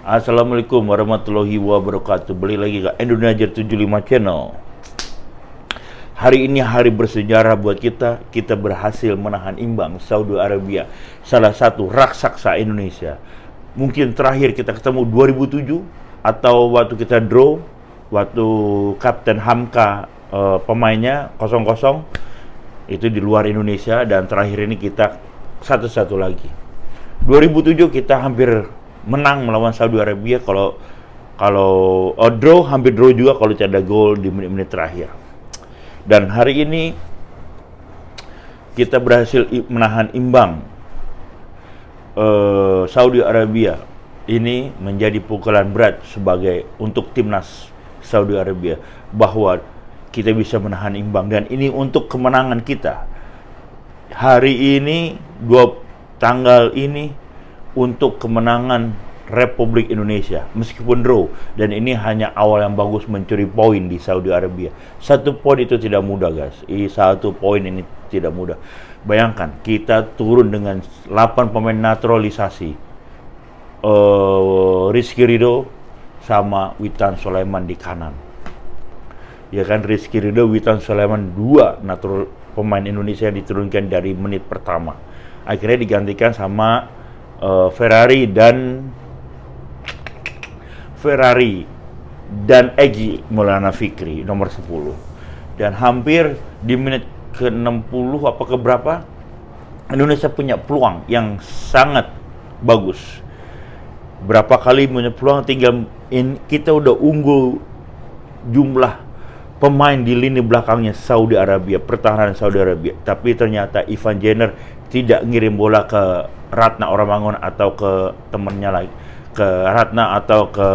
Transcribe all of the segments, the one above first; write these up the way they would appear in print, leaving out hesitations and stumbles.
Assalamualaikum warahmatullahi wabarakatuh. Balik lagi ke Indonesia 75 Channel. Hari ini hari bersejarah buat kita. Kita berhasil menahan imbang Saudi Arabia, salah satu raksasa Indonesia. Mungkin terakhir kita ketemu 2007 atau waktu kita draw, waktu Kapten Hamka pemainnya 0-0 itu di luar Indonesia, dan terakhir ini kita 1-1 lagi. 2007 kita hampir menang melawan Saudi Arabia, kalau draw, hampir draw juga kalau tidak ada gol di menit-menit terakhir. Dan hari ini kita berhasil menahan imbang Saudi Arabia. Ini menjadi pukulan berat untuk timnas Saudi Arabia, bahwa kita bisa menahan imbang, dan ini untuk kemenangan kita. Hari ini, tanggal ini untuk kemenangan Republik Indonesia, meskipun draw, dan ini hanya awal yang bagus mencuri poin di Saudi Arabia. 1 poin itu tidak mudah, guys. 1 poin ini tidak mudah. Bayangkan, kita turun dengan 8 pemain naturalisasi. Rizky Ridho sama Witan Sulaiman di kanan. Ya kan, Rizky Ridho, Witan Sulaiman, 2 pemain Indonesia yang diturunkan dari menit pertama. Akhirnya digantikan sama Ferrari dan Egy Maulana Fikri nomor 10. Dan hampir di menit ke-60 apa ke berapa, Indonesia punya peluang yang sangat bagus. Berapa kali punya peluang, tinggal kita udah unggul jumlah pemain di lini belakangnya Saudi Arabia, pertahanan Saudi Arabia. Tapi ternyata Ivan Jenner tidak ngirim bola ke Ratna Oramangun atau ke temennya lagi, ke Ratna atau ke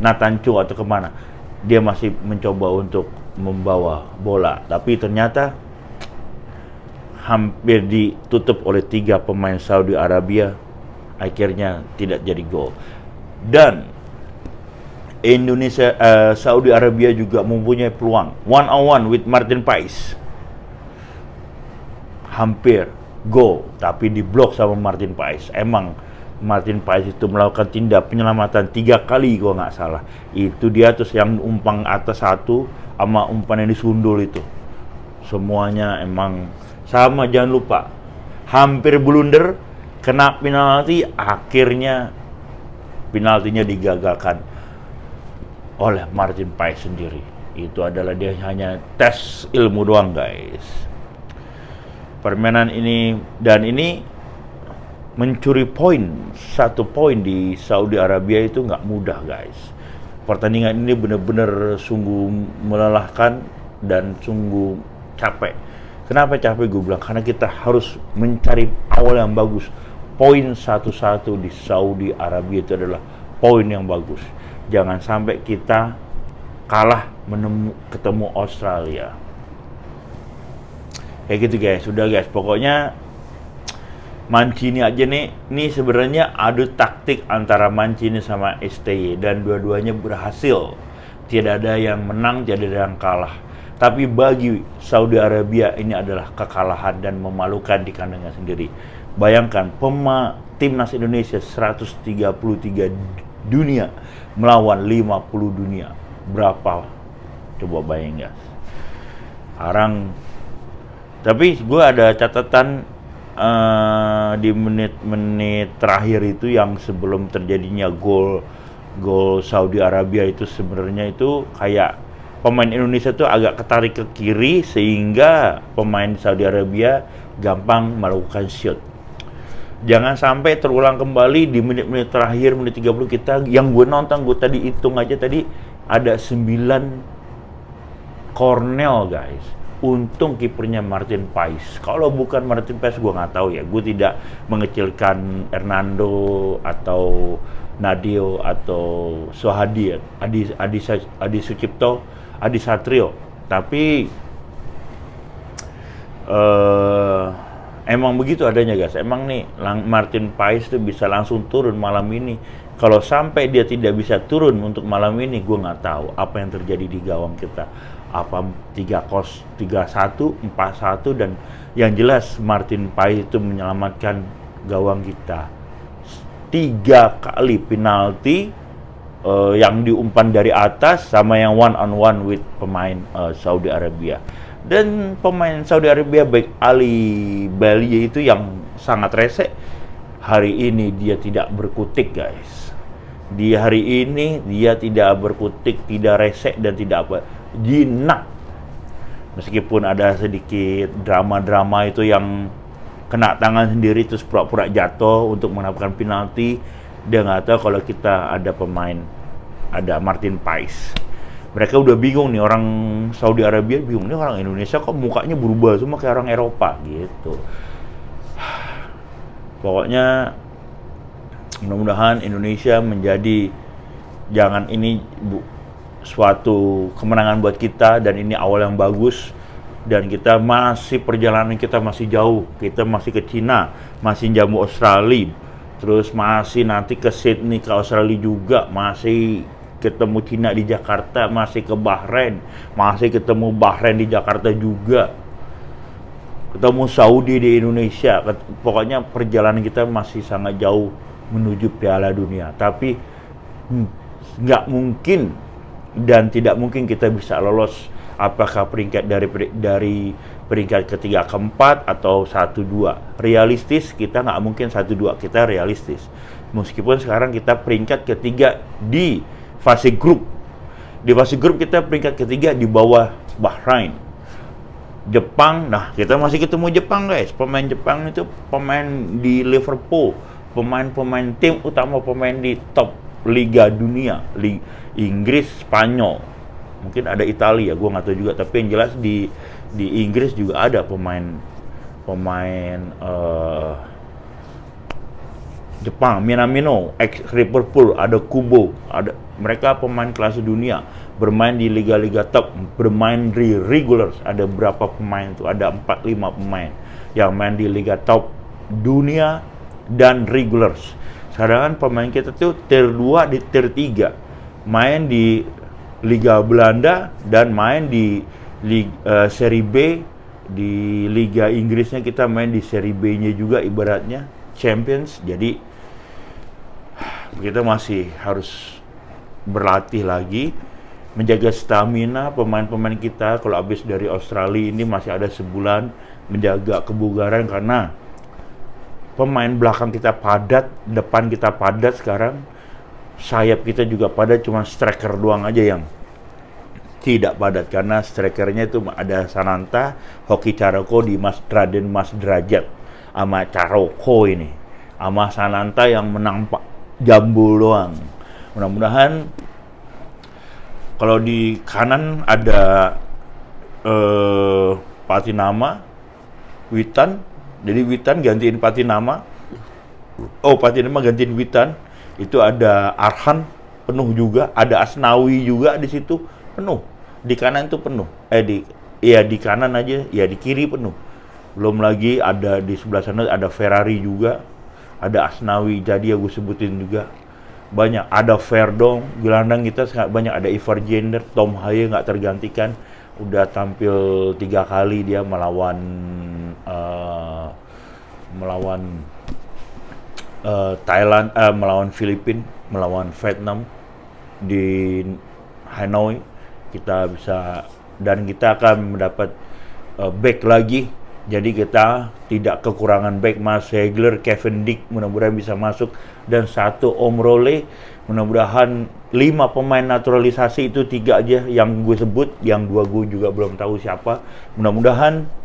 Nathan Chu atau kemana. Dia masih mencoba untuk membawa bola, tapi ternyata hampir ditutup oleh 3 pemain Saudi Arabia. Akhirnya tidak jadi gol. Dan Saudi Arabia juga mempunyai peluang 1-on-1 with Martin Pais, hampir gol, tapi diblok sama Martin Pais. Emang Martin Pais itu melakukan tindak penyelamatan 3 kali kalau nggak salah. Itu dia terus yang umpang atas 1 sama umpan yang disundul itu. Semuanya emang sama. Jangan lupa, hampir blunder, kena penalti, akhirnya penaltinya digagalkan oleh Martin Pais sendiri. Itu adalah dia hanya tes ilmu doang, guys. Permainan ini, dan ini mencuri poin, 1 poin di Saudi Arabia itu nggak mudah, guys. Pertandingan ini benar-benar sungguh melelahkan dan sungguh capek. Kenapa capek gue bilang? Karena kita harus mencari awal yang bagus. Poin 1-1 di Saudi Arabia itu adalah poin yang bagus. Jangan sampai kita kalah ketemu Australia. Kayak gitu, guys. Sudah, guys. Pokoknya Mancini aja nih, ini sebenarnya adu taktik antara Mancini sama STY, dan dua-duanya berhasil. Tidak ada yang menang, tidak ada yang kalah. Tapi bagi Saudi Arabia ini adalah kekalahan dan memalukan di kandangnya sendiri. Bayangkan, timnas Indonesia 133 dunia melawan 50 dunia. Berapa? Coba bayangin, guys. Sekarang, tapi gue ada catatan di menit-menit terakhir itu, yang sebelum terjadinya gol Saudi Arabia itu, sebenarnya itu kayak pemain Indonesia tuh agak ketarik ke kiri sehingga pemain Saudi Arabia gampang melakukan shoot. Jangan sampai terulang kembali di menit-menit terakhir, menit 30 kita, yang gue nonton, gue tadi hitung aja tadi ada 9 corner, guys. Untung kipernya Martin Pais. Kalau bukan Martin Pais, gue nggak tahu ya. Gue tidak mengecilkan Hernando atau Nadio atau Sohadi, Adi Sucipto, Adi Satrio. Tapi emang begitu adanya, guys. Emang nih Martin Pais tuh bisa langsung turun malam ini. Kalau sampai dia tidak bisa turun untuk malam ini, gue nggak tahu apa yang terjadi di gawang kita. Apa 3-1, 4-1, dan yang jelas Martin Pais itu menyelamatkan gawang kita 3 kali penalti yang diumpan dari atas sama yang one on one with pemain Saudi Arabia. Dan pemain Saudi Arabia baik Ali Bailly itu yang sangat rese. Hari ini dia tidak berkutik, guys. Di hari ini dia tidak berkutik, tidak rese dan tidak apa, jinak. Meskipun ada sedikit drama-drama itu yang kena tangan sendiri terus pura-pura jatuh untuk mendapatkan penalti. Dia nggak tahu kalau kita ada pemain, ada Martin Paes. Mereka udah bingung nih, orang Saudi Arabia bingung nih, orang Indonesia kok mukanya berubah semua kayak orang Eropa gitu. Pokoknya mudah-mudahan Indonesia menjadi, jangan ini suatu kemenangan buat kita, dan ini awal yang bagus. Dan kita masih, perjalanan kita masih jauh. Kita masih ke Cina, masih jamu Australia, terus masih nanti ke Sydney, ke Australia juga, masih ketemu Cina di Jakarta, masih ke Bahrain, masih ketemu Bahrain di Jakarta juga, ketemu Saudi di Indonesia. Pokoknya perjalanan kita masih sangat jauh menuju Piala Dunia. Tapi nggak mungkin dan tidak mungkin kita bisa lolos apakah peringkat dari peringkat ketiga keempat atau 1-2. Realistis kita nggak mungkin 1-2, kita realistis. Meskipun sekarang kita peringkat ketiga di fase grup. Di fase grup kita peringkat ketiga di bawah Bahrain. Jepang, nah kita masih ketemu Jepang, guys. Pemain Jepang itu pemain di Liverpool, pemain-pemain tim utama, pemain di top Liga Dunia, Inggris, Spanyol. Mungkin ada Italia, gue nggak tahu juga. Tapi yang jelas di Inggris juga ada pemain Jepang, Minamino, ex Liverpool, ada Kubo, ada mereka pemain kelas dunia, bermain di liga-liga top, bermain di regulars. Ada berapa pemain itu? Ada 4-5 pemain yang main di liga top dunia dan regulars. Sedangkan pemain kita tuh tier 2 di tier 3, main di Liga Belanda dan main di Serie B. Di Liga Inggrisnya kita main di Serie B-nya juga, ibaratnya Champions. Jadi kita masih harus berlatih lagi, menjaga stamina pemain-pemain kita. Kalau habis dari Australia ini masih ada sebulan, menjaga kebugaran karena pemain belakang kita padat, depan kita padat sekarang. Sayap kita juga padat, cuma striker doang aja yang tidak padat, karena strikernya itu ada Sananta, Hoki Caroko, Dimas Raden Mas Derajat, sama Caroko ini, sama Sananta yang menang jambul doang. Mudah-mudahan kalau di kanan ada Patinama, Witan, jadi Witan gantiin Patinama, Patinama gantiin Witan. Itu ada Arhan penuh juga, ada Asnawi juga di situ penuh. Di kanan itu penuh. Di kanan aja, ya di kiri penuh. Belum lagi ada di sebelah sana ada Ferrari juga, ada Asnawi, jadi aku sebutin juga. Banyak, ada Verdong, gelandang kita sangat banyak, ada Ivar Gender, Tom Haye nggak tergantikan, udah tampil 3 kali dia melawan Thailand, melawan Filipina, melawan Vietnam di Hanoi. Kita bisa, dan kita akan mendapat back lagi. Jadi kita tidak kekurangan back. Mas Hegler, Kevin Dick mudah-mudahan bisa masuk, dan 1 Omrole. Mudah-mudahan 5 pemain naturalisasi, itu 3 aja yang gue sebut, yang 2 gue juga belum tahu siapa. Mudah-mudahan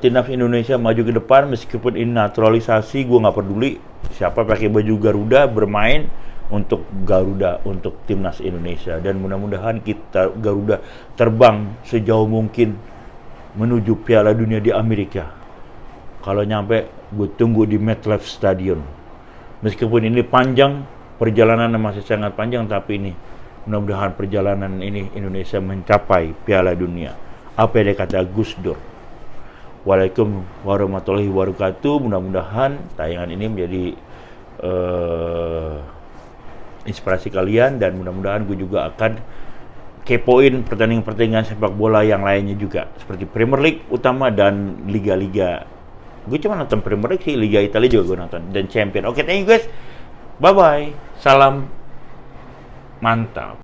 timnas Indonesia maju ke depan. Meskipun ini naturalisasi, gue nggak peduli siapa pakai baju Garuda bermain untuk Garuda, untuk timnas Indonesia. Dan mudah-mudahan kita Garuda terbang sejauh mungkin menuju Piala Dunia di Amerika. Kalau nyampe, gue tunggu di MetLife Stadium. Meskipun ini panjang, perjalanan masih sangat panjang, tapi ini mudah-mudahan perjalanan ini Indonesia mencapai Piala Dunia. Apa yang dikata Gus Dur. Waalaikumsalam warahmatullahi wabarakatuh. Mudah-mudahan tayangan ini menjadi inspirasi kalian, dan mudah-mudahan gue juga akan kepoin pertandingan-pertandingan sepak bola yang lainnya juga, seperti Premier League utama dan liga-liga. Gue cuma nonton Premier League sih, Liga Italia juga gue nonton, dan Champion. Oke, thank you guys. Bye bye. Salam mantap.